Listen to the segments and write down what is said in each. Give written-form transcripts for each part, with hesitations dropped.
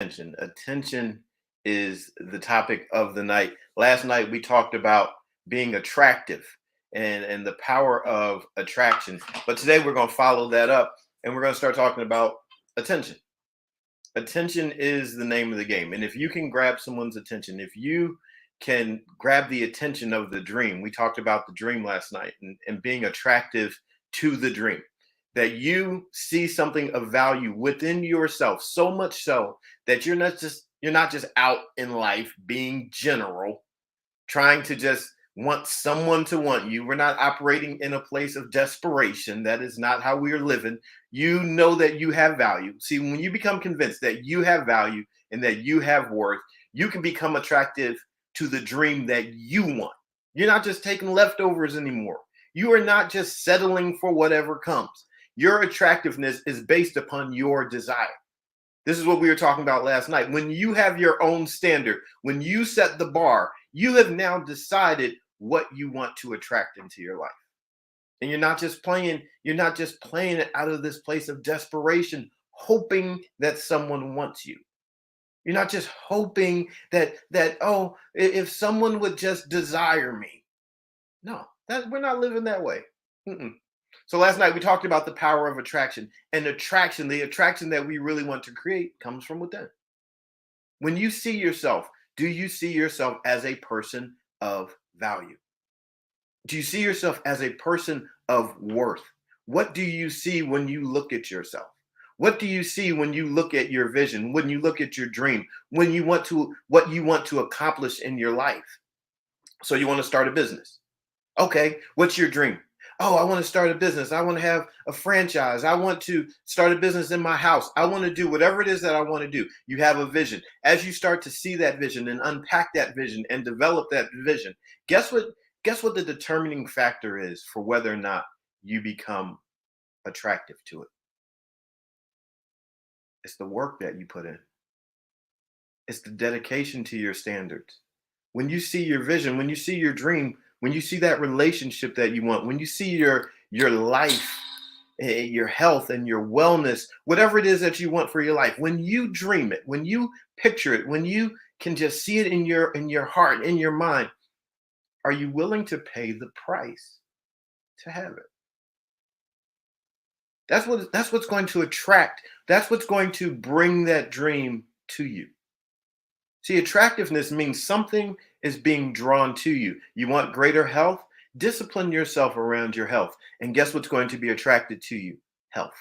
Attention. Attention is the topic of the night. Last night we talked about being attractive and the power of attraction. But today we're going to follow that up and we're going to start talking about attention. Attention is the name of the game. And if you can grab someone's attention, if you can grab the attention of the dream, we talked about the dream last night and being attractive to the dream, that you see something of value within yourself, so much so that you're not just out in life being general, trying to just want someone to want you. We're not operating in a place of desperation. That is not how we are living. You know that you have value. See, when you become convinced that you have value and that you have worth, you can become attractive to the dream that you want. You're not just taking leftovers anymore. You are not just settling for whatever comes. Your attractiveness is based upon your desire. This is what we were talking about last night. When you have your own standard, when you set the bar, you have now decided what you want to attract into your life. And you're not just playing it out of this place of desperation, hoping that someone wants you. You're not just hoping that oh, if someone would just desire me. No, that we're not living that way. Mm-mm. So last night we talked about the power of attraction, and attraction, the attraction that we really want to create comes from within. When you see yourself, do you see yourself as a person of value? Do you see yourself as a person of worth? What do you see when you look at yourself? What do you see when you look at your vision, when you look at your dream, when you want to what you want to accomplish in your life? So you want to start a business. Okay, what's your dream? Oh, I want to start a business. I want to have a franchise. I want to start a business in my house. I want to do whatever it is that I want to do. You have a vision. As you start to see that vision and unpack that vision and develop that vision, guess what? Guess what the determining factor is for whether or not you become attractive to it? It's the work that you put in. It's the dedication to your standards. When you see your vision, when you see your dream, when you see that relationship that you want, when you see your life, your health and your wellness, whatever it is that you want for your life, when you dream it, when you picture it, when you can just see it in your heart, in your mind, are you willing to pay the price to have it? That's what's going to attract. That's what's going to bring that dream to you. See, attractiveness means something is being drawn to you. You want greater health? Discipline yourself around your health. And guess what's going to be attracted to you? Health.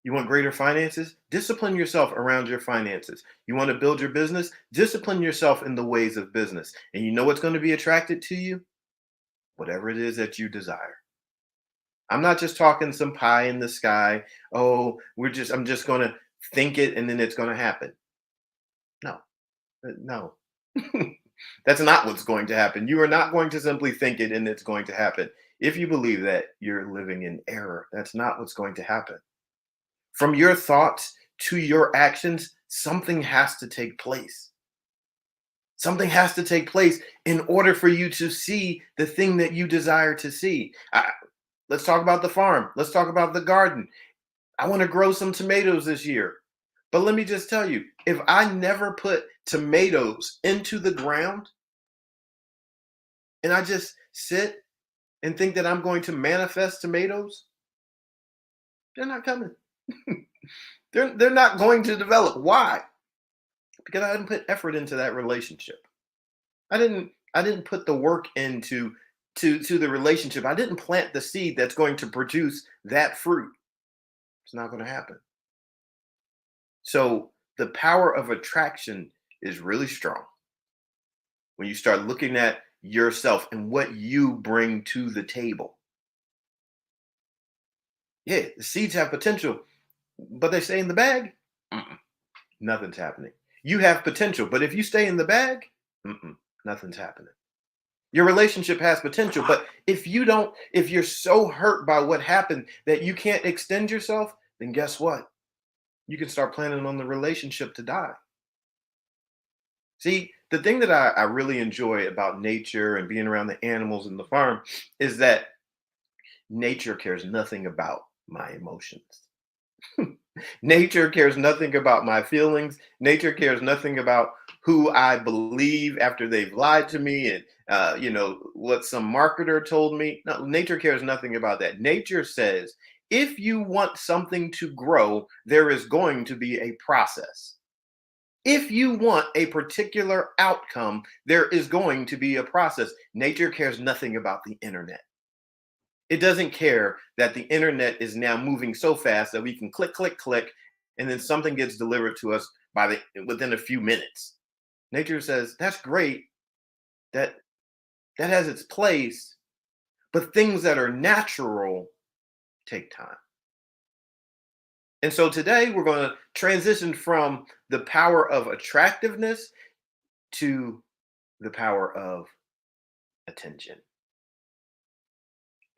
You want greater finances? Discipline yourself around your finances. You want to build your business? Discipline yourself in the ways of business. And you know what's going to be attracted to you? Whatever it is that you desire. I'm not just talking some pie in the sky. Oh, I'm just going to think it and then it's going to happen. No, no. That's not what's going to happen. You are not going to simply think it and it's going to happen. If you believe that, you're living in error. That's not what's going to happen. From your thoughts to your actions, something has to take place. Something has to take place in order for you to see the thing that you desire to see. Let's talk about the farm. Let's talk about the garden. I want to grow some tomatoes this year. But let me just tell you, if I never put tomatoes into the ground and I just sit and think that I'm going to manifest tomatoes, they're not coming. they're not going to develop. Why? Because I didn't put effort into that relationship. I didn't put the work into to the relationship. I didn't plant the seed that's going to produce that fruit. It's not going to happen. So the power of attraction is really strong when you start looking at yourself and what you bring to the table. Yeah, the seeds have potential, but they stay in the bag. Mm-mm, nothing's happening. You have potential, but if you stay in the bag, nothing's happening. Your relationship has potential, but if you're so hurt by what happened that you can't extend yourself, then guess what? You can start planning on the relationship to die. See, the thing that I really enjoy about nature and being around the animals and the farm is that nature cares nothing about my emotions. Nature cares nothing about my feelings. Nature cares nothing about who I believe after they've lied to me and what some marketer told me. No, nature cares nothing about that. Nature says if you want something to grow, there is going to be a process. If you want a particular outcome, there is going to be a process. Nature cares nothing about the internet. It doesn't care that the internet is now moving so fast that we can click, click, click, and then something gets delivered to us within a few minutes. Nature says that's great, that that has its place, but things that are natural take time. And so today we're going to transition from the power of attractiveness to the power of attention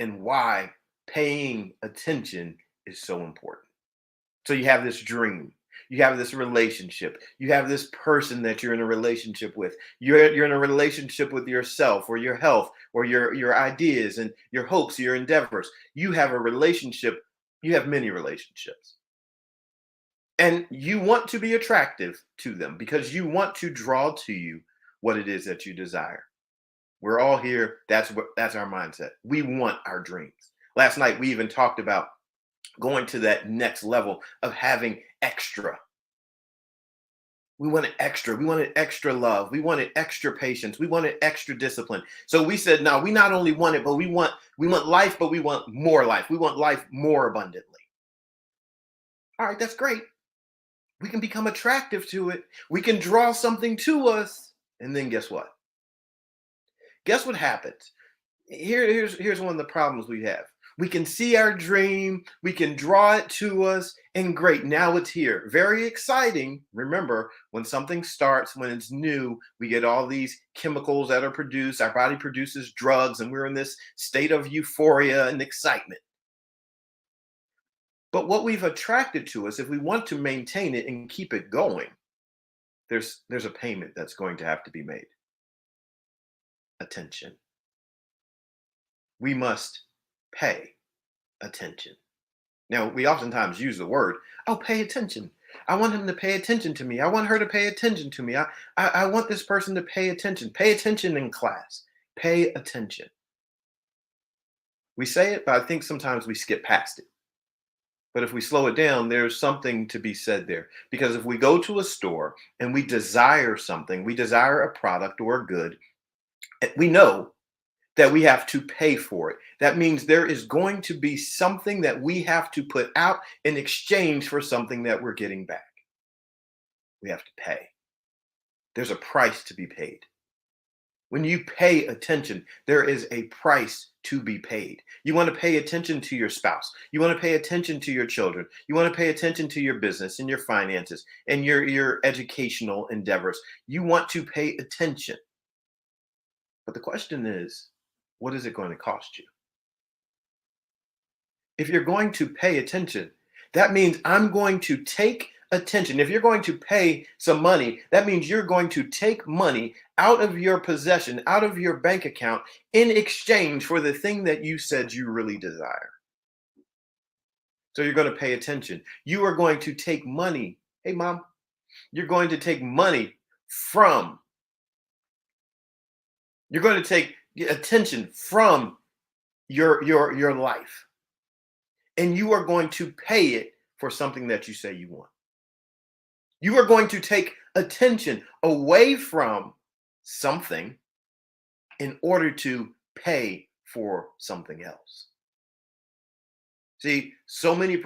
and why paying attention is so important. So you have this dream, you have this relationship, you have this person that you're in a relationship with. You're in a relationship with yourself or your health or your ideas and your hopes, your endeavors. You have a relationship, you have many relationships. And you want to be attractive to them because you want to draw to you what it is that you desire. We're all here. That's our mindset. We want our dreams. Last night we even talked about going to that next level of having extra. We wanted extra. We wanted extra love. We wanted extra patience. We wanted extra discipline. So we said, no, we not only want it, but we want life, but we want more life. We want life more abundantly. All right, that's great. We can become attractive to it. We can draw something to us. And then guess what? Guess what happens? Here's one of the problems we have. We can see our dream, we can draw it to us, and great, now it's here. Very exciting. Remember, when something starts, when it's new, we get all these chemicals that are produced. Our body produces drugs, and we're in this state of euphoria and excitement. But what we've attracted to us, if we want to maintain it and keep it going, there's a payment that's going to have to be made. Attention. We must pay attention. Now, we oftentimes use the word, oh, pay attention. I want him to pay attention to me. I want her to pay attention to me. I want this person to pay attention. Pay attention in class. Pay attention. We say it, but I think sometimes we skip past it. But if we slow it down, there's something to be said there. Because if we go to a store and we desire something, we desire a product or a good, we know that we have to pay for it. That means there is going to be something that we have to put out in exchange for something that we're getting back. We have to pay. There's a price to be paid. When you pay attention, there is a price to be paid. You want to pay attention to your spouse. You want to pay attention to your children. You want to pay attention to your business and your finances and your educational endeavors. You want to pay attention. But the question is, what is it going to cost you? If you're going to pay attention, that means I'm going to take attention. If you're going to pay some money, that means you're going to take money out of your possession, out of your bank account in exchange for the thing that you said you really desire. So you're going to pay attention. You are going to take money. Hey, mom, you're going to take money from, you're going to take attention from your life. And you are going to pay it for something that you say you want. You are going to take attention away from something in order to pay for something else. See, so many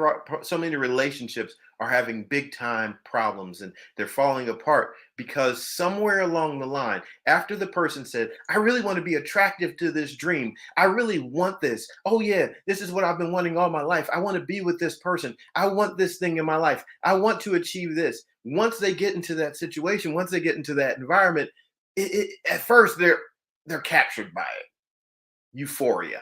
relationships are having big time problems and they're falling apart because somewhere along the line, after the person said, I really want to be attractive to this dream. I really want this. Oh, yeah, this is what I've been wanting all my life. I want to be with this person. I want this thing in my life. I want to achieve this. Once they get into that situation, once they get into that environment, at first they're captured by it. Euphoria.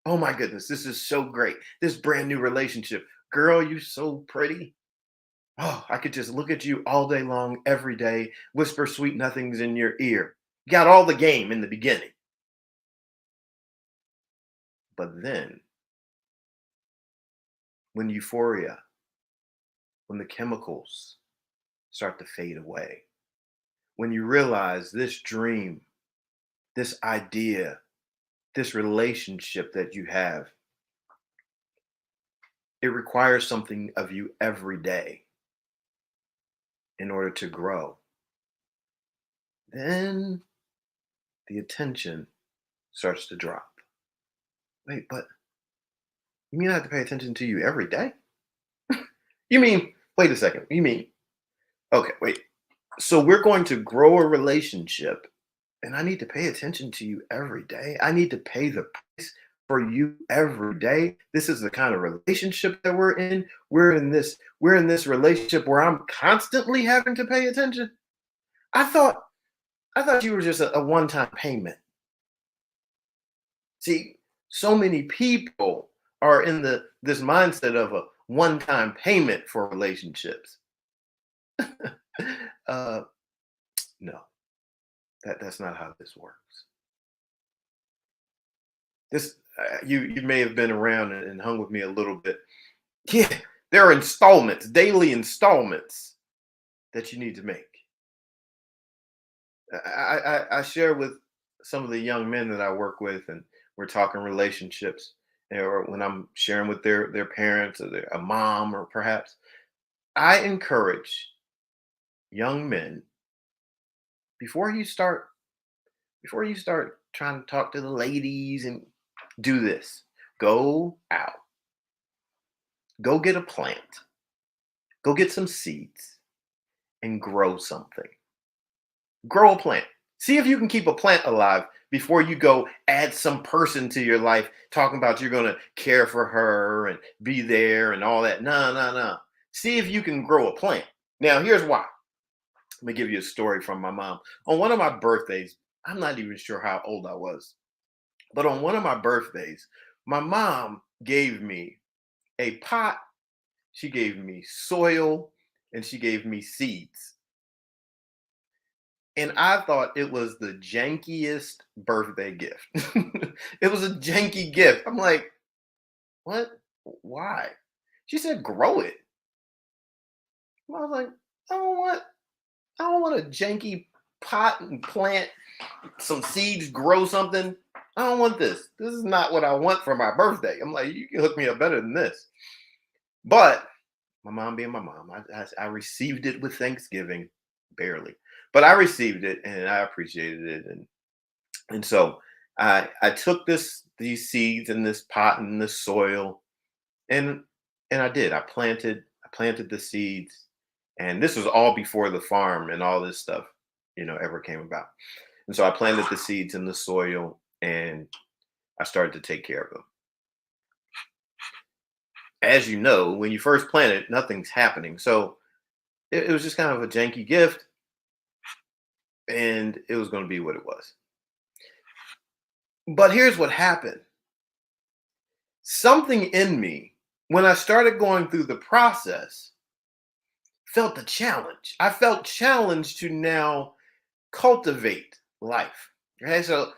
Oh my goodness, this is so great. This brand new relationship. Girl, you so pretty. Oh, I could just look at you all day long, every day, whisper sweet nothings in your ear. You got all the game in the beginning. But then, when euphoria when the chemicals start to fade away, when you realize this dream, this idea, this relationship that you have, it requires something of you every day in order to grow, then the attention starts to drop. Wait, but you mean I have to pay attention to you every day? You mean, wait a second, you mean, okay, wait. So we're going to grow a relationship and I need to pay attention to you every day. I need to pay the price for you every day. This is the kind of relationship that we're in. We're in this relationship where I'm constantly having to pay attention. I thought I thought you were just a one-time payment. See, so many people are in this mindset of a one-time payment for relationships. uh no, that's not how this works. This you may have been around and hung with me a little bit. Yeah, there are installments, daily installments that you need to make. I share with some of the young men that I work with, and we're talking relationships, or when I'm sharing with their parents or a mom, or perhaps I encourage young men before you start before you start trying to talk to the ladies and do this. Go out, go get a plant, go get some seeds, and grow something. Grow a plant. See if you can keep a plant alive before you go add some person to your life talking about you're going to care for her and be there and all that. No, no, no. See if you can grow a plant. Now, here's why. Let me give you a story from my mom. On one of my birthdays, I'm not even sure how old I was, but on one of my birthdays, my mom gave me a pot, she gave me soil, and she gave me seeds. And I thought it was the jankiest birthday gift. It was a janky gift. I'm like, what? Why? She said, grow it. I was like, I don't want a janky pot and plant some seeds, grow something. I don't want this. This is not what I want for my birthday. I'm like, you can hook me up better than this. But my mom being my mom, I received it with Thanksgiving, barely, but I received it and I appreciated it, and so I took these seeds in this pot in this soil, and I did. I planted the seeds, and this was all before the farm and all this stuff, ever came about. And so I planted the seeds in the soil, and I started to take care of them. As you know, when you first plant it, nothing's happening. So it was just kind of a janky gift, and it was going to be what it was. But here's what happened. Something in me, when I started going through the process, felt the challenge. I felt challenged to now cultivate life. Okay, so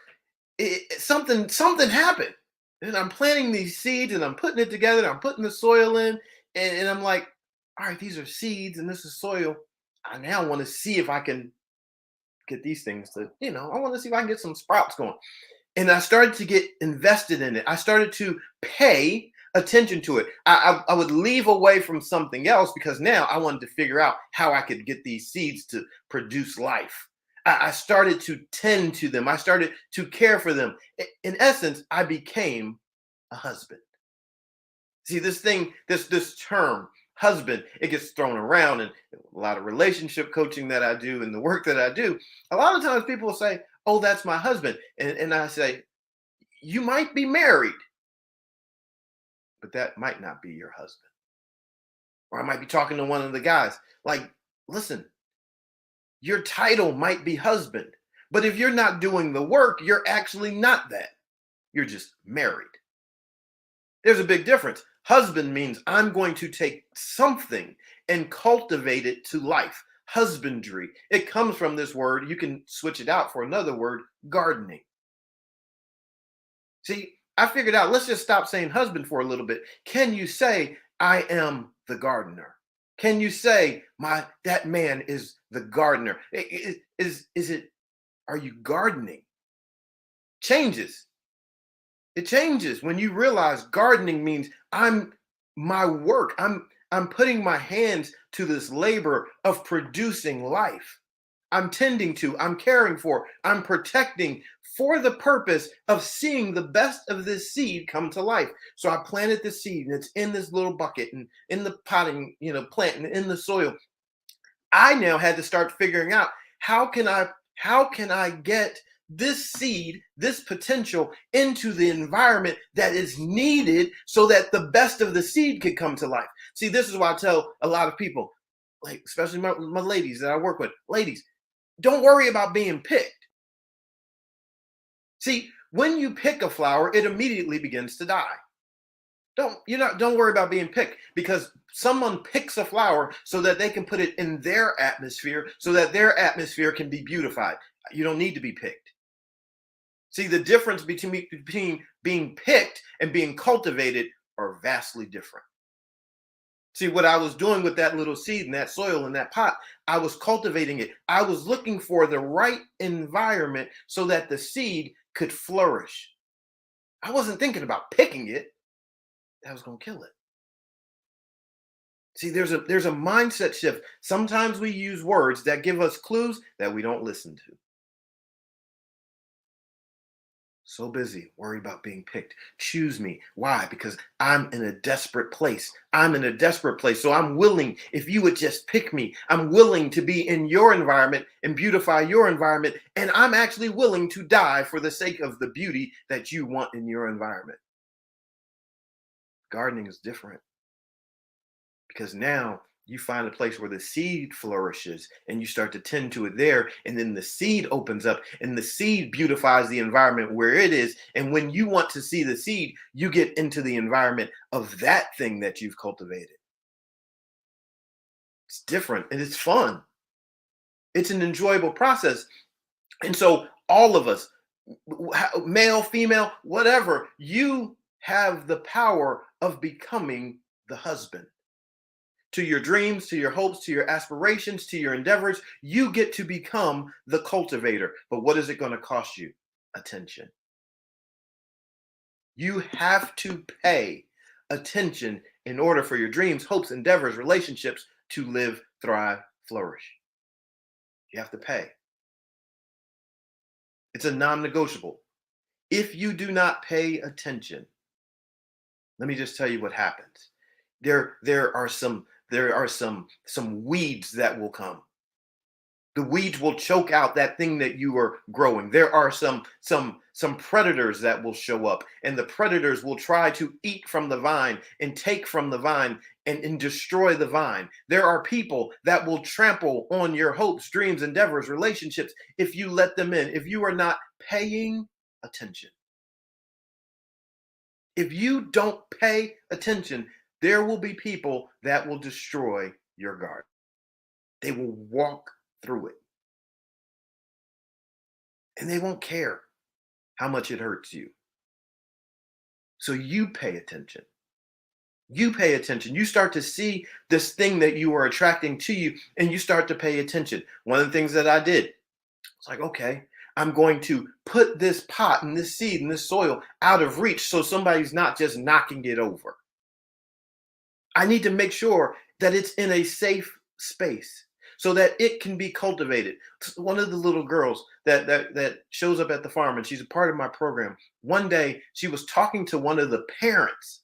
something happened, and I'm planting these seeds, and I'm putting it together. I'm putting the soil in, and I'm like, all right, these are seeds, and this is soil. I now want to see if I can get these things to, I want to see if I can get some sprouts going. And I started to get invested in it. I started to pay attention to it. I would leave away from something else because now I wanted to figure out how I could get these seeds to produce life. I started to tend to them. I started to care for them. In essence, I became a husband. See, this term, husband, it gets thrown around, and a lot of relationship coaching that I do and the work that I do. A lot of times people will say, oh, that's my husband. And I say, you might be married, but that might not be your husband. Or I might be talking to one of the guys, like, listen, your title might be husband, but if you're not doing the work, you're actually not that. You're just married. There's a big difference. Husband means I'm going to take something and cultivate it to life. Husbandry. It comes from this word. You can switch it out for another word, gardening. See, I figured out, let's just stop saying husband for a little bit. Can you say, I am the gardener? Can you say, that man is the gardener? Is it, are you gardening? Changes. It changes when you realize gardening means my work. I'm putting my hands to this labor of producing life. I'm tending to, I'm caring for, I'm protecting for the purpose of seeing the best of this seed come to life. So I planted the seed and it's in this little bucket and in the potting, plant and in the soil. I now had to start figuring out how can I get this seed, this potential into the environment that is needed so that the best of the seed could come to life. See, this is why I tell a lot of people, like especially my ladies that I work with, ladies, don't worry about being picked. See, when you pick a flower, it immediately begins to die. Don't worry about being picked, because someone picks a flower so that they can put it in their atmosphere so that their atmosphere can be beautified. You don't need to be picked. See, the difference between being picked and being cultivated are vastly different. See, what I was doing with that little seed in that soil in that pot, I was cultivating it. I was looking for the right environment so that the seed could flourish. I wasn't thinking about picking it. That was going to kill it. See, there's a mindset shift. Sometimes we use words that give us clues that we don't listen to. So busy, worried about being picked. Choose me. Why? Because I'm in a desperate place. I'm in a desperate place. So I'm willing, if you would just pick me, I'm willing to be in your environment and beautify your environment. And I'm actually willing to die for the sake of the beauty that you want in your environment. Gardening is different, because now you find a place where the seed flourishes and you start to tend to it there. And then the seed opens up and the seed beautifies the environment where it is. And when you want to see the seed, you get into the environment of that thing that you've cultivated. It's different and it's fun. It's an enjoyable process. And so all of us, male, female, whatever, you have the power of becoming the husband. To your dreams, to your hopes, to your aspirations, to your endeavors, you get to become the cultivator. But what is it going to cost you? Attention. You have to pay attention in order for your dreams, hopes, endeavors, relationships to live, thrive, flourish. You have to pay. It's a non-negotiable. If you do not pay attention, let me just tell you what happens. There are some weeds that will come. The weeds will choke out that thing that you are growing. There are some predators that will show up, and the predators will try to eat from the vine and take from the vine and destroy the vine. There are people that will trample on your hopes, dreams, endeavors, relationships if you let them in, if you are not paying attention. If you don't pay attention, there will be people that will destroy your garden. They will walk through it. And they won't care how much it hurts you. So you pay attention. You pay attention. You start to see this thing that you are attracting to you, and you start to pay attention. One of the things that I did, it's like, okay, I'm going to put this pot and this seed and this soil out of reach so somebody's not just knocking it over. I need to make sure that it's in a safe space so that it can be cultivated. One of the little girls that shows up at the farm, and she's a part of my program, one day she was talking to one of the parents,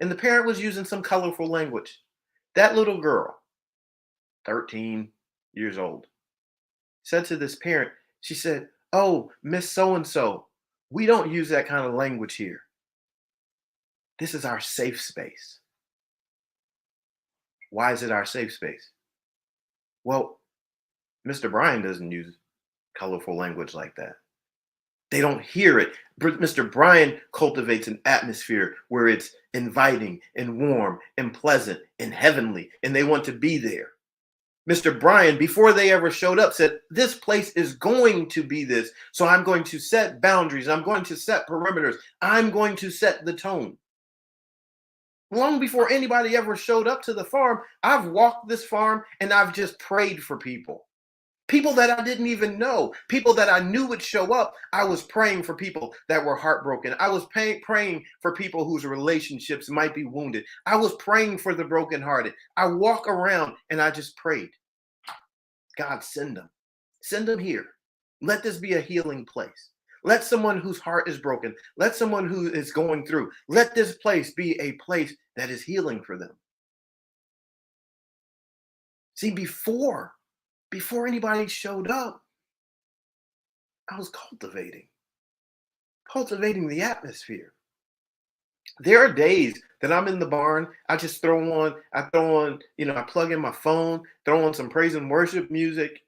and the parent was using some colorful language. That little girl, 13 years old, said to this parent, she said, "Oh, Miss So-and-so, we don't use that kind of language here. This is our safe space." Why is it our safe space? Well, Mr. Brian doesn't use colorful language like that. They don't hear it. Mr. Brian cultivates an atmosphere where it's inviting and warm and pleasant and heavenly, and they want to be there. Mr. Brian, before they ever showed up, said, this place is going to be this, so I'm going to set boundaries. I'm going to set perimeters. I'm going to set the tone. Long before anybody ever showed up to the farm, I've walked this farm and I've just prayed for people. People that I didn't even know, people that I knew would show up. I was praying for people that were heartbroken. I was praying for people whose relationships might be wounded. I was praying for the brokenhearted. I walk around and I just prayed, God, send them. Send them here. Let this be a healing place. Let someone whose heart is broken, let someone who is going through, let this place be a place that is healing for them. See, before anybody showed up, I was cultivating the atmosphere. There are days that I'm in the barn, I plug in my phone, throw on some praise and worship music,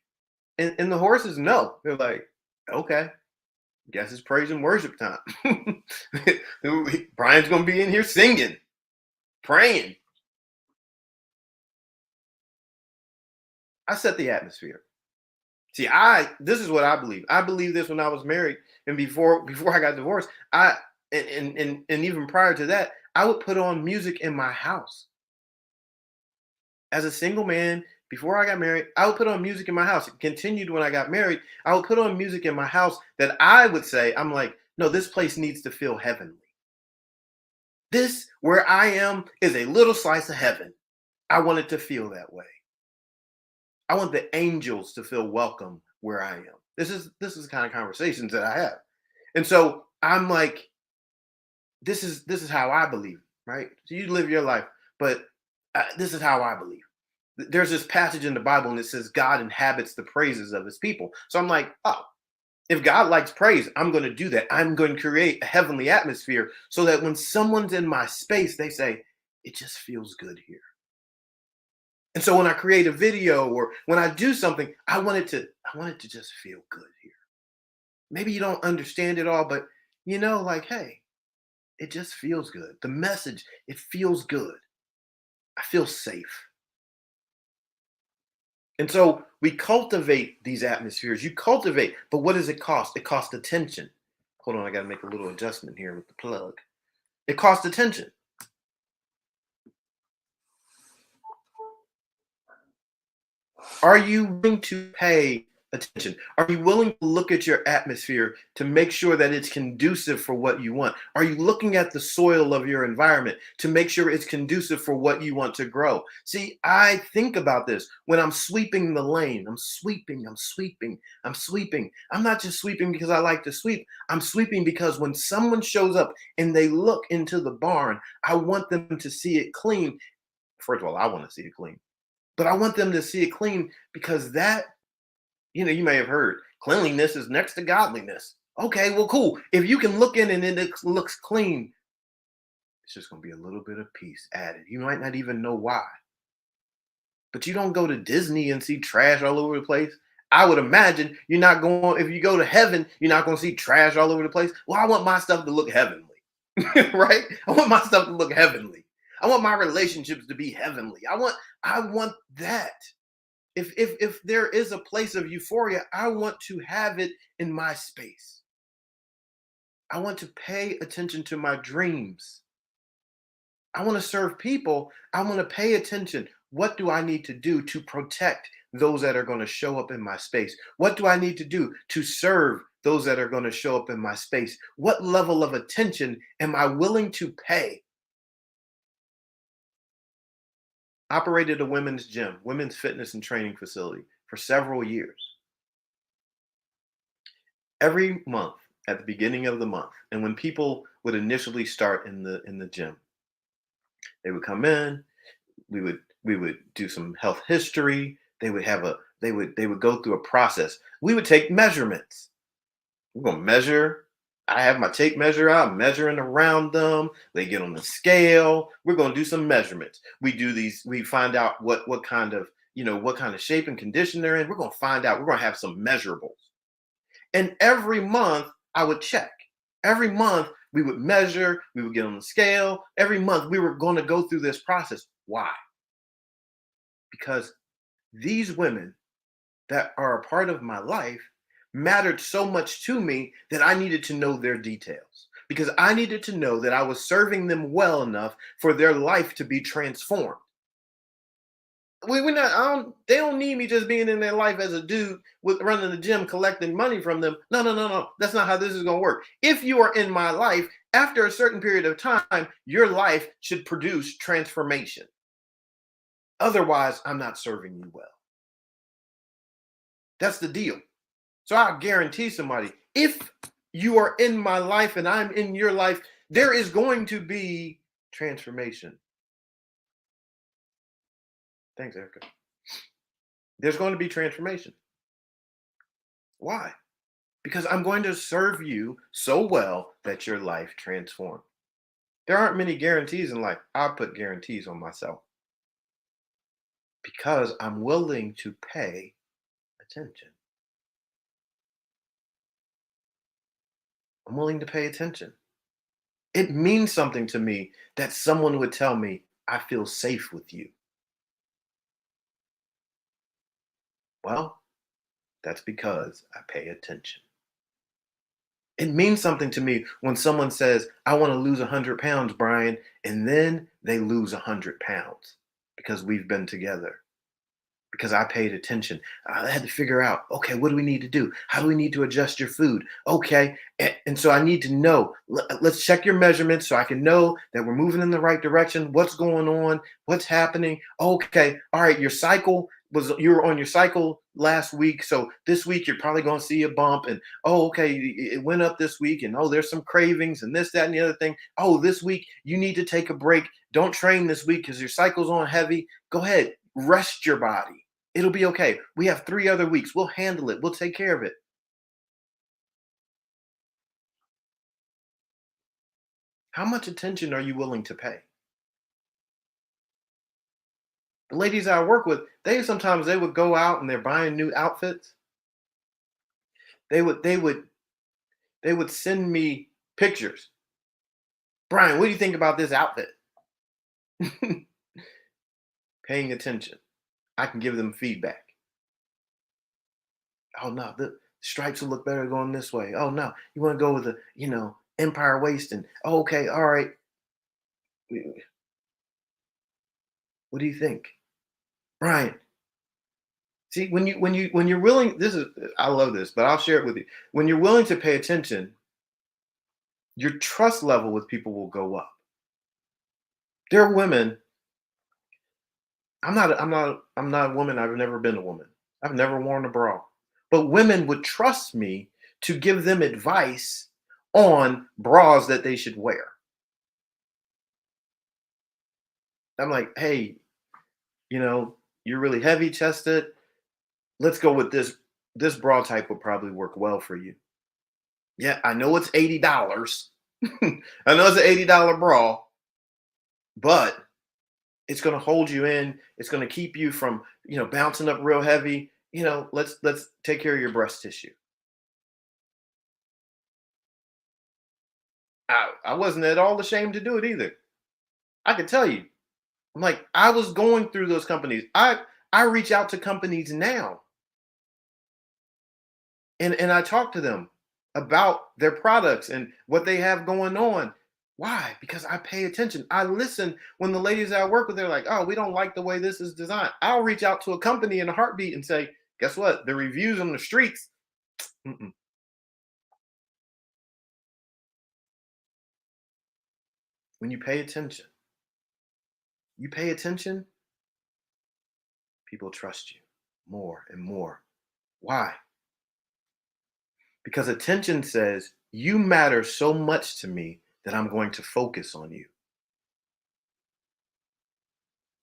and the horses know. They're like, okay, guess it's praise and worship time. Brian's gonna be in here singing, praying. I set the atmosphere. See, this is what I believe. I believe this when I was married and before I got divorced. And even prior to that, I would put on music in my house. As a single man, before I got married, I would put on music in my house. It continued when I got married. I would put on music in my house that I would say, I'm like, no, this place needs to feel heavenly. This, where I am, is a little slice of heaven. I want it to feel that way. I want the angels to feel welcome where I am. This is the kind of conversations that I have. And so I'm like, this is how I believe, right? So you live your life, but this is how I believe. There's this passage in the Bible and it says God inhabits the praises of his people. So I'm like, oh, if God likes praise, I'm going to do that. I'm going to create a heavenly atmosphere so that when someone's in my space, they say, it just feels good here. And so when I create a video or when I do something, I want it to just feel good here. Maybe you don't understand it all, but like, hey, it just feels good. The message, it feels good. I feel safe. And so we cultivate these atmospheres. You cultivate, but what does it cost? It costs attention. Hold on, I got to make a little adjustment here with the plug. It costs attention. Are you willing to pay attention? Are you willing to look at your atmosphere to make sure that it's conducive for what you want? Are you looking at the soil of your environment to make sure it's conducive for what you want to grow? See, I think about this when I'm sweeping the lane. I'm sweeping, I'm sweeping, I'm sweeping. I'm not just sweeping because I like to sweep. I'm sweeping because when someone shows up and they look into the barn, I want them to see it clean. First of all, I want to see it clean. But I want them to see it clean because you may have heard cleanliness is next to godliness. Okay, well, cool. If you can look in and it looks clean, it's just going to be a little bit of peace added. You might not even know why. But you don't go to Disney and see trash all over the place. I would imagine you're not going, if you go to heaven, you're not going to see trash all over the place. Well, I want my stuff to look heavenly, right? I want my stuff to look heavenly. I want my relationships to be heavenly. I want that. If there is a place of euphoria, I want to have it in my space. I want to pay attention to my dreams. I want to serve people. I want to pay attention. What do I need to do to protect those that are going to show up in my space? What do I need to do to serve those that are going to show up in my space? What level of attention am I willing to pay? Operated a women's gym, women's fitness and training facility for several years. Every month at the beginning of the month, and when people would initially start in the gym, they would come in, we would do some health history, they would go through a process. We would take measurements. We're going to measure. I have my tape measure out, I'm measuring around them. They get on the scale. We're going to do some measurements. We find out what kind of, what kind of shape and condition they're in. We're going to find out, we're going to have some measurables. And every month I would check. Every month we would measure, we would get on the scale. Every month we were going to go through this process. Why? Because these women that are a part of my life mattered so much to me that I needed to know their details. because I needed to know that I was serving them well enough for their life to be transformed. We're not. They don't need me just being in their life as a dude with running the gym, collecting money from them. No, no, no, no. That's not how this is going to work. If you are in my life, after a certain period of time, your life should produce transformation. Otherwise, I'm not serving you well. That's the deal. So I guarantee somebody, if you are in my life and I'm in your life, there is going to be transformation. Thanks, Erica. There's going to be transformation. Why? Because I'm going to serve you so well that your life transforms. There aren't many guarantees in life. I put guarantees on myself because I'm willing to pay attention. I'm willing to pay attention. It means something to me that someone would tell me, I feel safe with you. Well, that's because I pay attention. It means something to me when someone says, I want to lose 100 pounds, Brian, and then they lose 100 pounds because we've been together, because I paid attention. I had to figure out, okay, what do we need to do? How do we need to adjust your food? Okay. And so I need to know, let's check your measurements so I can know that we're moving in the right direction. What's going on? What's happening? Okay. All right. You were on your cycle last week. So this week you're probably going to see a bump. And oh, okay, it went up this week. And oh, there's some cravings and this, that, and the other thing. Oh, this week you need to take a break. Don't train this week because your cycle's on heavy. Go ahead, rest your body. It'll be okay. We have 3 other weeks. We'll handle it. We'll take care of it. How much attention are you willing to pay? The ladies I work with, they would go out and they're buying new outfits. They would they would they would send me pictures. Brian, what do you think about this outfit? Paying attention. I can give them feedback. Oh no, the stripes will look better going this way. Oh no, you want to go with empire waist and oh, okay, all right. What do you think? Brian, see, when you're willing, this is I love this, but I'll share it with you. When you're willing to pay attention, your trust level with people will go up. There are women. I'm not a woman. I've never been a woman. I've never worn a bra. But women would trust me to give them advice on bras that they should wear. I'm like, hey, you're really heavy chested. Let's go with this. This bra type would probably work well for you. Yeah, I know it's $80. I know it's an $80 bra, but it's going to hold you in. It's going to keep you from, bouncing up real heavy. Let's take care of your breast tissue. I wasn't at all ashamed to do it either. I could tell you. I'm like, I was going through those companies. I reach out to companies now and I talk to them about their products and what they have going on. Why? Because I pay attention. I listen when the ladies I work with, they're like, oh, we don't like the way this is designed. I'll reach out to a company in a heartbeat and say, guess what? The reviews on the streets. Mm-mm. When you pay attention, people trust you more and more. Why? Because attention says, you matter so much to me that I'm going to focus on you.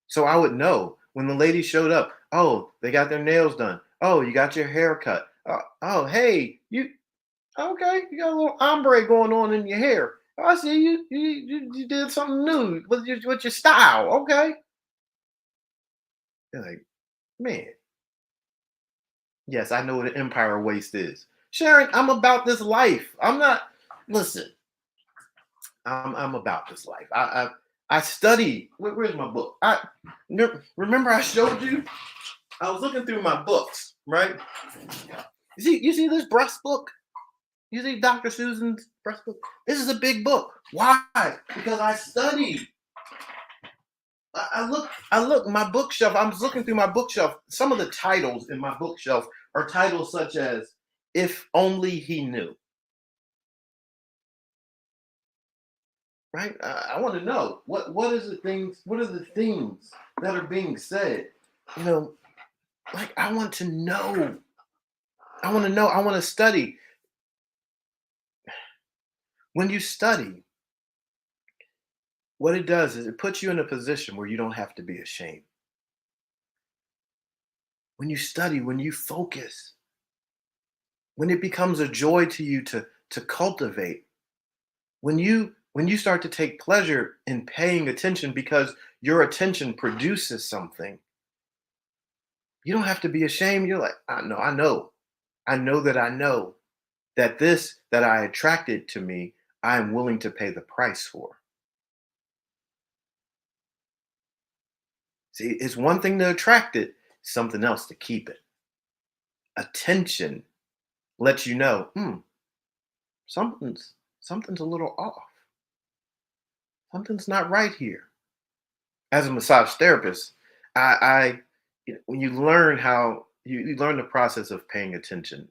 So I would know when the lady showed up, oh, they got their nails done. Oh, you got your hair cut. Oh, hey, okay, you got a little ombre going on in your hair. Oh, I see you did something new with your style. Okay. They're like, man, yes, I know what an empire waist is. Sharon, I'm about this life. I'm not, listen, I'm about this life. I study. Where's my book? Remember I showed you. I was looking through my books, right? You see this breast book? You see Dr. Susan's First book. This is a big book. Why? Because I studied. I look my bookshelf. I'm looking through my bookshelf. Some of the titles in my bookshelf are titles such as "If Only He Knew." Right? I want to know what is the things. What are the things that are being said? You know, like I want to know. I want to know. I want to study. When you study, what it does is it puts you in a position where you don't have to be ashamed. When you study, when you focus, when it becomes a joy to you to cultivate, when you start to take pleasure in paying attention because your attention produces something, you don't have to be ashamed. You're like, I know that this that I attracted to me, I am willing to pay the price for. See, it's one thing to attract it, something else to keep it. Attention lets you know, something's a little off. Something's not right here. As a massage therapist, when you learn how you learn the process of paying attention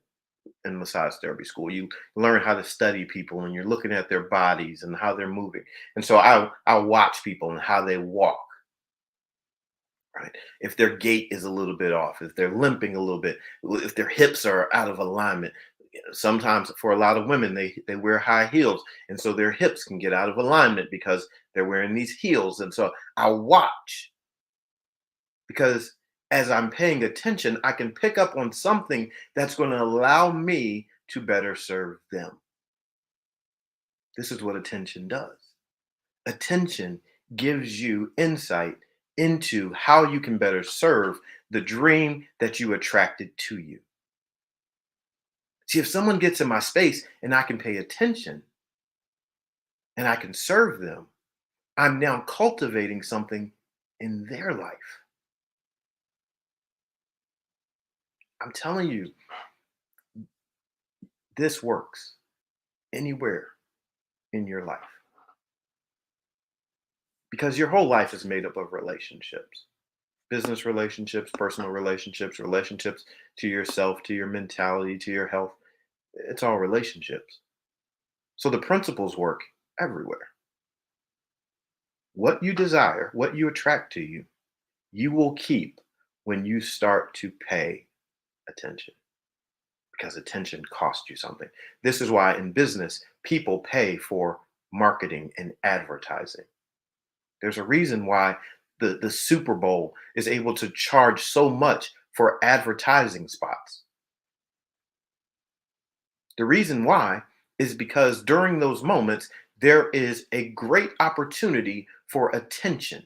in massage therapy school, you learn how to study people, and you're looking at their bodies and how they're moving. And so I watch people and how they walk. Right? If their gait is a little bit off, if they're limping a little bit, if their hips are out of alignment. Sometimes for a lot of women, they wear high heels, and so their hips can get out of alignment because they're wearing these heels. And so I watch because as I'm paying attention, I can pick up on something that's going to allow me to better serve them. This is what attention does. Attention gives you insight into how you can better serve the dream that you attracted to you. See, if someone gets in my space and I can pay attention and I can serve them, I'm now cultivating something in their life. I'm telling you, this works anywhere in your life because your whole life is made up of relationships, business relationships, personal relationships, relationships to yourself, to your mentality, to your health. It's all relationships. So the principles work everywhere. What you desire, what you attract to you, you will keep when you start to pay attention because attention costs you something. This is why in business, people pay for marketing and advertising. There's a reason why the Super Bowl is able to charge so much for advertising spots. The reason why is because during those moments, there is a great opportunity for attention.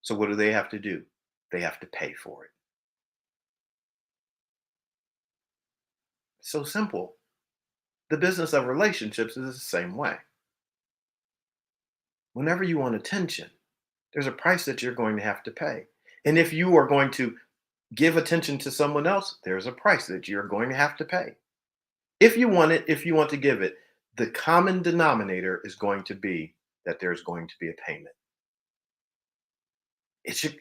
So, what do they have to do? They have to pay for it. So simple. The business of relationships is the same way. Whenever you want attention, there's a price that you're going to have to pay. And if you are going to give attention to someone else, there's a price that you're going to have to pay. If you want it, if you want to give it, the common denominator is going to be that there's going to be a payment. It should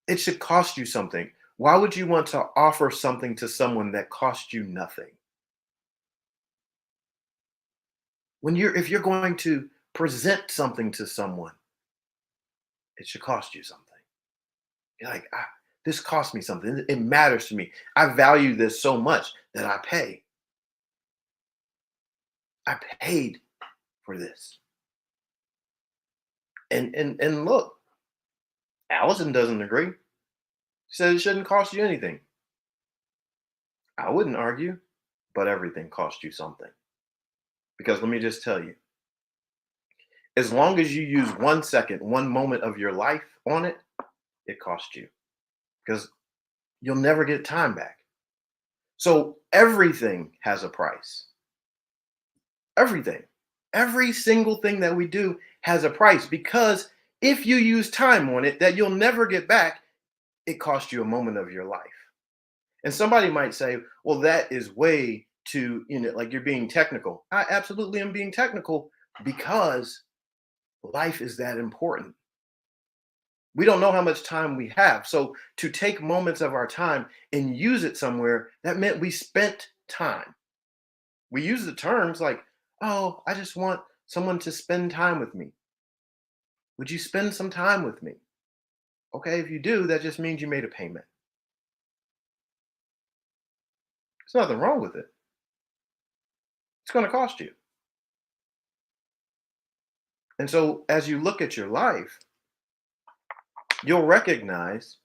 it should cost you something. Why would you want to offer something to someone that costs you nothing? When you're if you're going to present something to someone, it should cost you something. You're like, this cost me something. It matters to me. I value this so much that I pay. I paid for this. And look, Allison doesn't agree. She says it shouldn't cost you anything. I wouldn't argue, but everything costs you something. Because let me just tell you, as long as you use 1 second, one moment of your life on it, it costs you. Because you'll never get time back. So everything has a price. Everything. Every single thing that we do has a price because if you use time on it that you'll never get back, it costs you a moment of your life. And somebody might say, well, that is way to, like you're being technical. I absolutely am being technical because life is that important. We don't know how much time we have. So to take moments of our time and use it somewhere, that meant we spent time. We use the terms like, oh, I just want someone to spend time with me. Would you spend some time with me? Okay, if you do, that just means you made a payment. There's nothing wrong with it. It's going to cost you. And so as you look at your life, you'll recognize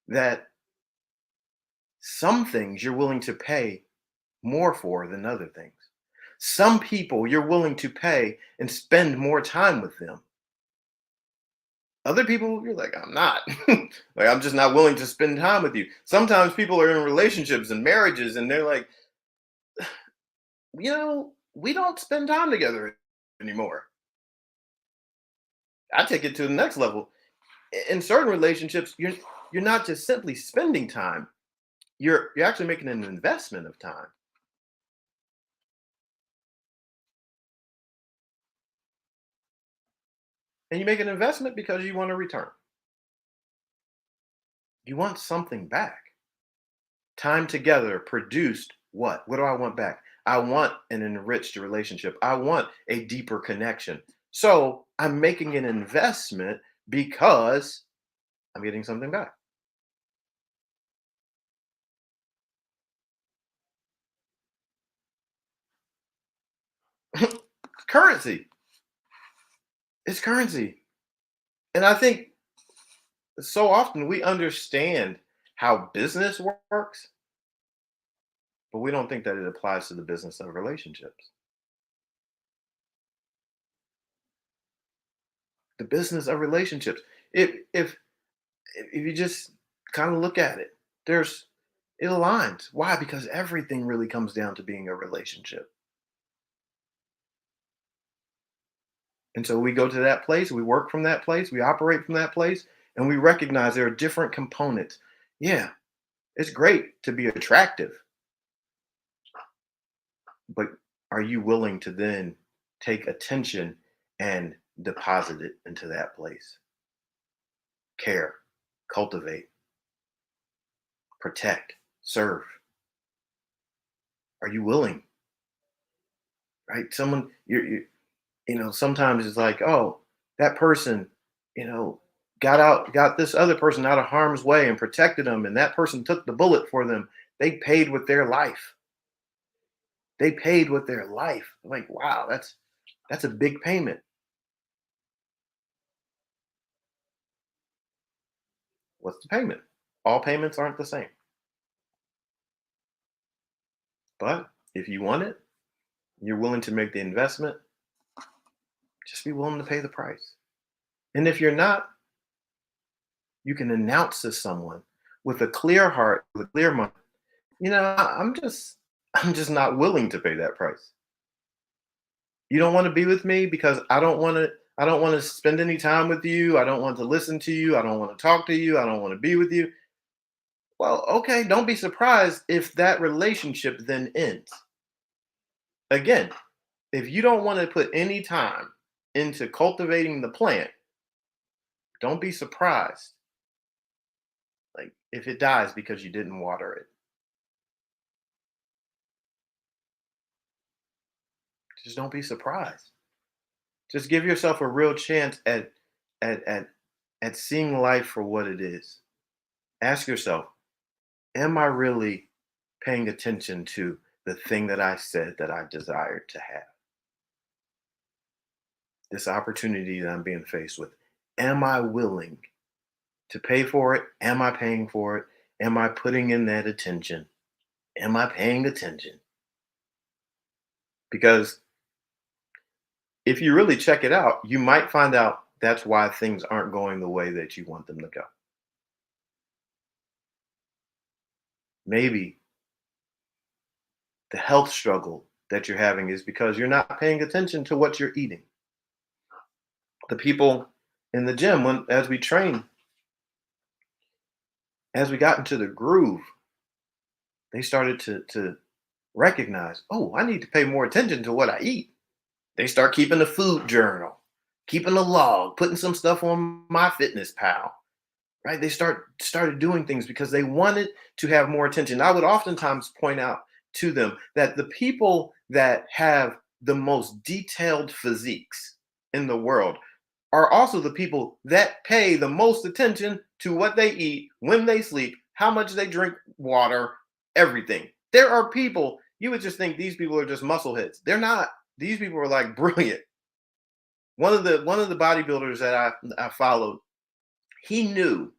that some things you're willing to pay more for than other things. Some people you're willing to pay and spend more time with them. Other people, you're like, I'm not. Like, I'm just not willing to spend time with you. Sometimes people are in relationships and marriages, and they're like, we don't spend time together anymore. I take it to the next level. In certain relationships, you're not just simply spending time. You're actually making an investment of time. And you make an investment because you want a return. You want something back. Time together produced what? What do I want back? I want an enriched relationship. I want a deeper connection. So I'm making an investment because I'm getting something back. Currency. It's currency. And I think so often we understand how business works, but we don't think that it applies to the business of relationships. The business of relationships. If you just kind of look at it, there's it aligns. Why? Because everything really comes down to being a relationship. And so we go to that place, we work from that place, we operate from that place, and we recognize there are different components. Yeah, it's great to be attractive, but are you willing to then take attention and deposit it into that place? Care, cultivate, protect, serve. Are you willing? Right? Someone sometimes it's like, oh, that person, you know, got this other person out of harm's way and protected them, and that person took the bullet for them. They paid with their life. They paid with their life. Like, wow, that's a big payment. What's the payment? All payments aren't the same. But if you want it, you're willing to make the investment, just be willing to pay the price. And if you're not, you can announce to someone with a clear heart, with a clear mind, I'm just not willing to pay that price. You don't want to be with me because I don't want to spend any time with you. I don't want to listen to you. I don't want to talk to you. I don't want to be with you. Well, okay, don't be surprised if that relationship then ends. Again, if you don't want to put any time into cultivating the plant, don't be surprised like if it dies because you didn't water it. Just don't be surprised. Just give yourself a real chance at at at seeing life for what it is. Ask yourself, am I really paying attention to the thing that I said that I desired to have? This opportunity that I'm being faced with. Am I willing to pay for it? Am I paying for it? Am I putting in that attention? Am I paying attention? Because if you really check it out, you might find out that's why things aren't going the way that you want them to go. Maybe the health struggle that you're having is because you're not paying attention to what you're eating. The people in the gym, when as we train, as we got into the groove, they started to recognize, oh, I need to pay more attention to what I eat. They start keeping a food journal, keeping a log, putting some stuff on my fitness pal, right? They started doing things because they wanted to have more attention. I would oftentimes point out to them that the people that have the most detailed physiques in the world are also the people that pay the most attention to what they eat, when they sleep, how much they drink water, everything. There are people you would just think these people are just muscleheads. They're not. These people are like brilliant. One of the bodybuilders that I followed, he knew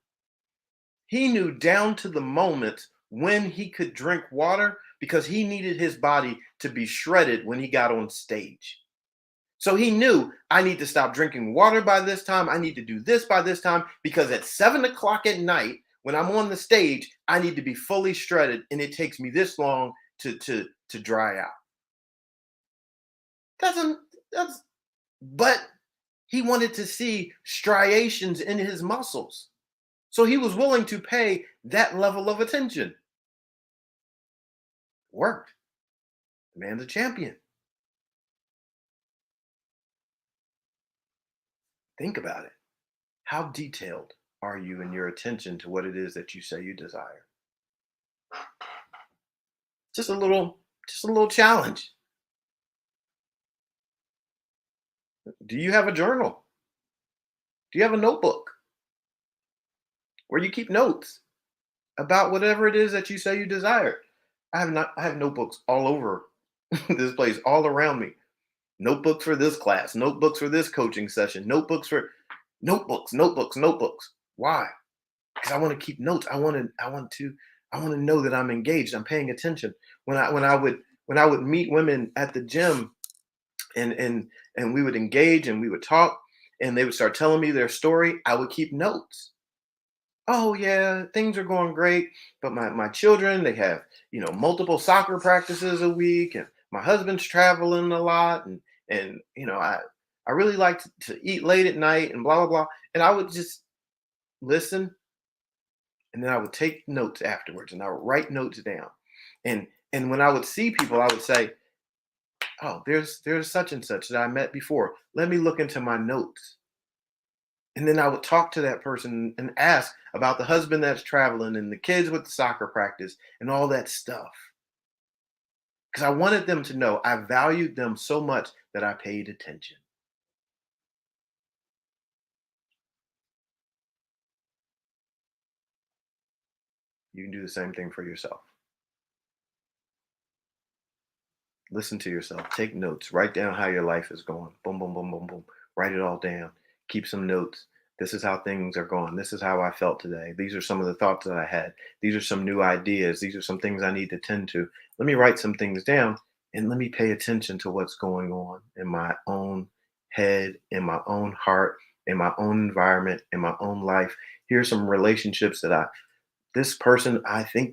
he knew down to the moment when he could drink water because he needed his body to be shredded when he got on stage. So he knew I need to stop drinking water by this time. I need to do this by this time because at 7 o'clock at night, when I'm on the stage, I need to be fully shredded, and it takes me this long to dry out. Doesn't that's but he wanted to see striations in his muscles. So he was willing to pay that level of attention. Worked. The man's a champion. Think about it. How detailed are you in your attention to what it is that you say you desire? Just a little, just a little challenge. Do you have a journal? Do you have a notebook where you keep notes about whatever it is that you say you desire? I have notebooks all over this place, all around me. Notebooks for this class, notebooks for this coaching session, notebooks. Why? Because I want to keep notes. I want to know that I'm engaged. I'm paying attention. When I would meet women at the gym and we would engage and we would talk and they would start telling me their story, I would keep notes. Oh yeah, things are going great, but my children, they have, multiple soccer practices a week, and my husband's traveling a lot, and I really like to eat late at night and blah blah blah. And I would just listen, and then I would take notes afterwards, and I would write notes down. And when I would see people, I would say, "Oh, there's such and such that I met before. Let me look into my notes." And then I would talk to that person and ask about the husband that's traveling and the kids with the soccer practice and all that stuff. Because I wanted them to know I valued them so much that I paid attention. You can do the same thing for yourself. Listen to yourself. Take notes. Write down how your life is going. Boom, boom, boom, boom, boom. Write it all down. Keep some notes. This is how things are going. This is how I felt today. These are some of the thoughts that I had. These are some new ideas. These are some things I need to tend to. Let me write some things down and let me pay attention to what's going on in my own head, in my own heart, in my own environment, in my own life. Here's some relationships this person, I think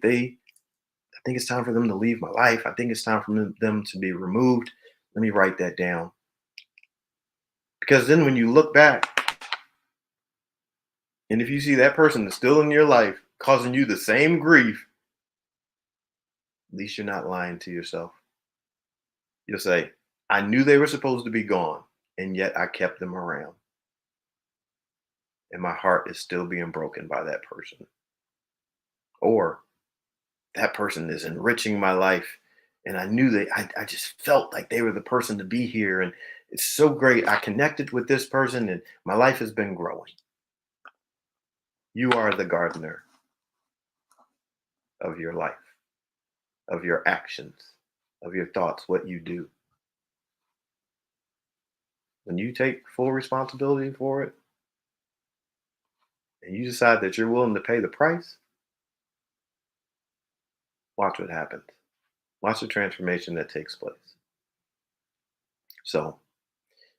it's time for them to leave my life. I think it's time for them to be removed. Let me write that down. Because then when you look back and if you see that person is still in your life causing you the same grief, at least you're not lying to yourself. You'll say, I knew they were supposed to be gone, and yet I kept them around. And my heart is still being broken by that person. Or that person is enriching my life. And I knew I just felt like they were the person to be here. And it's so great. I connected with this person and my life has been growing. You are the gardener of your life, of your actions, of your thoughts, what you do. When you take full responsibility for it and you decide that you're willing to pay the price, watch what happens. Watch the transformation that takes place. So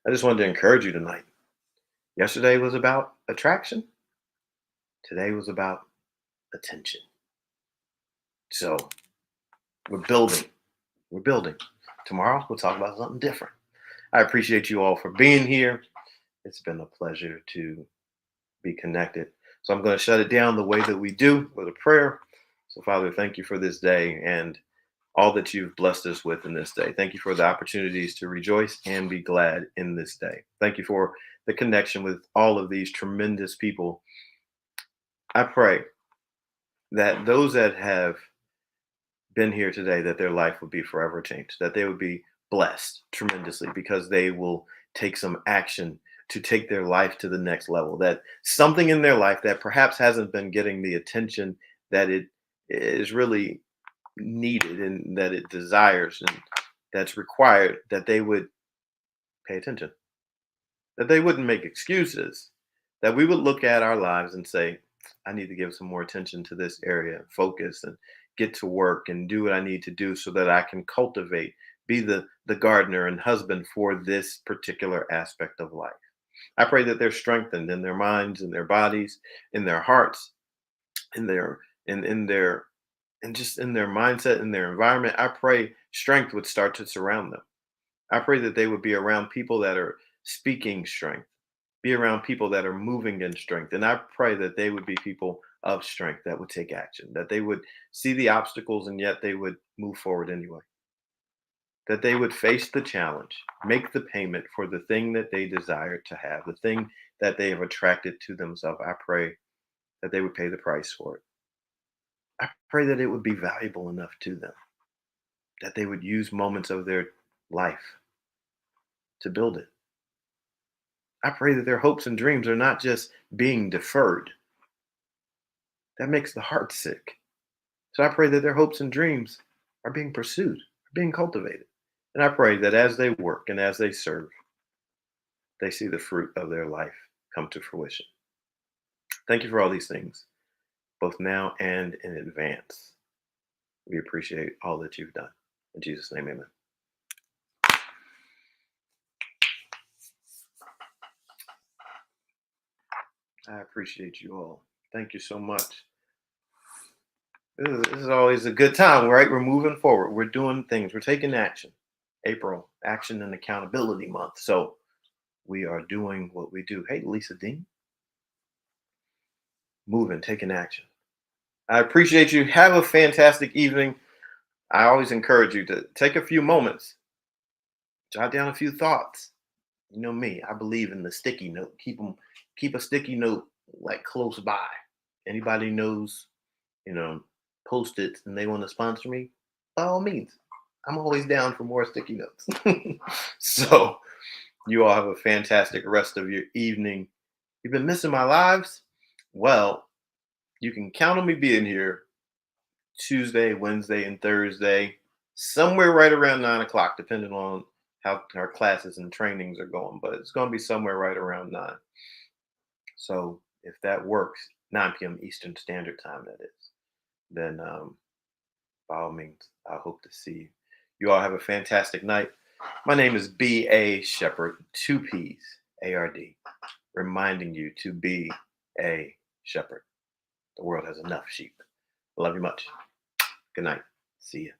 I just wanted to encourage you tonight. Yesterday was about attraction. Today was about attention. So we're building. We're building. Tomorrow we'll talk about something different. I appreciate you all for being here. It's been a pleasure to be connected. So I'm going to shut it down the way that we do with a prayer. So Father, thank you for this day. And all that you've blessed us with in this day. Thank you for the opportunities to rejoice and be glad in this day. Thank you for the connection with all of these tremendous people. I pray that those that have been here today, that their life would be forever changed, that they would be blessed tremendously because they will take some action to take their life to the next level, that something in their life that perhaps hasn't been getting the attention that it is really needed and that it desires and that's required, that they would pay attention, that they wouldn't make excuses, that we would look at our lives and say, I need to give some more attention to this area, focus and get to work and do what I need to do so that I can cultivate, be the gardener and husband for this particular aspect of life. I pray that they're strengthened in their minds, in their bodies, in their hearts, in their and just in their mindset, in their environment. I pray strength would start to surround them. I pray that they would be around people that are speaking strength, be around people that are moving in strength. And I pray that they would be people of strength that would take action, that they would see the obstacles and yet they would move forward anyway, that they would face the challenge, make the payment for the thing that they desire to have, the thing that they have attracted to themselves. I pray that they would pay the price for it. I pray that it would be valuable enough to them, that they would use moments of their life to build it. I pray that their hopes and dreams are not just being deferred. That makes the heart sick. So I pray that their hopes and dreams are being pursued, are being cultivated. And I pray that as they work and as they serve, they see the fruit of their life come to fruition. Thank you for all these things, both now and in advance. We appreciate all that you've done. In Jesus' name, amen. I appreciate you all. Thank you so much. This is always a good time, right? We're moving forward. We're doing things. We're taking action. April, Action and Accountability Month. So we are doing what we do. Hey, Lisa Dean, moving, taking action. I appreciate you. Have a fantastic evening. I always encourage you to take a few moments, jot down a few thoughts. You know me, I believe in the sticky note. Keep a sticky note like close by. Anybody knows, you know, Post-its and they want to sponsor me, by all means. I'm always down for more sticky notes. So you all have a fantastic rest of your evening. You've been missing my lives? Well, you can count on me being here Tuesday, Wednesday, and Thursday, somewhere right around 9 o'clock, depending on how our classes and trainings are going. But it's going to be somewhere right around 9. So if that works, 9 p.m. Eastern Standard Time, that is, then by all means, I hope to see you. You all have a fantastic night. My name is B.A. Shepherd, 2 P's, A-R-D, reminding you to be a shepherd. The world has enough sheep. I love you much. Good night. See you.